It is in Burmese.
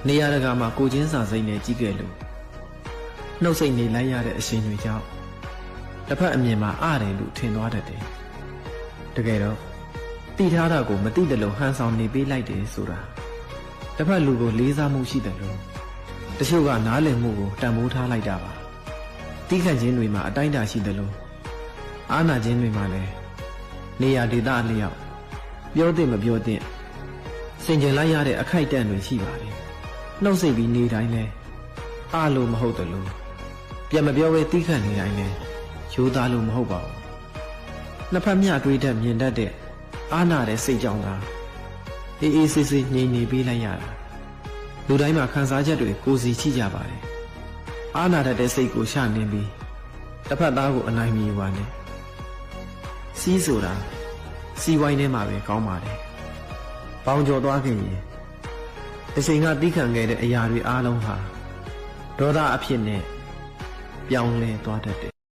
နေရာတကာမှာကိုချင်းစာစိမ့်နဲ့ကြီးခဲ့လို့နှုတ်ဆက်နေလိုက်ရတဲ့အရှင်တွေကြောင့်တစ်ဖက်အမြင်မှာအားတယ်လို့ထင်သွားတတ်တယ်တကယ်တော့တိထားတာကိုမတိတယ်လို့ဟန်ဆောင်နေပေးလိုက်တယ်ဆိုတာတစ်ဖက်လူကိုလေးစားမှုရှိတယ်လို့တချို့ကနားလည်မှုကိုတန်ဖိုးထားလိုက်တာပါတိခတ်ခြင်းတွေမှာအတိုင်းအတာရှိတယ်လို့အာနာခြင်းတွေမှာလည်းနေရာဒေသအလျောက်ပြောတဲ့မပြောတဲ့စင်ကြယ်လိုက်ရတဲ့အခိုက်အတန့်တွေရှိပါတယ်နှုတ်ဆက်ပြီးနေတိုင်းလဲအားလို့မဟုတ်တယ်လို့ပြန်မပြောဘဲတိခတ်နေတိုင်းလဲရိုးသားလို့မဟုတ်ပါဘူးနှစ်ဖက်မျှတွေးတတ်မြင်တတ်တဲ့အာနာတဲ့စိတ်ကြောင့်သာအေးအေးဆေးဆေးငြိမ်နေပေးလိုက်ရတာလူတိုင်းမှာခံစားချက်တွေကိုယ်စီချိကြပါတယ်အာနာတတ်တဲ့စိတ်ကိုရှာနေပြီးတစ်ဖက်သားကိုအနိုင်မယူပါနဲ့စီးဆိုတာစီးဝိုင်းထဲမှာပဲကောင်းပါတယ်ပေါင်ကျော်သွားခင်ရင်တစ်ချိန်ကတီးခံခဲ့တဲ့အရာတွေအားလုံးဟာဒေါသအဖြစ်နဲ့ပြောင်းလဲသွားတတ်တယ်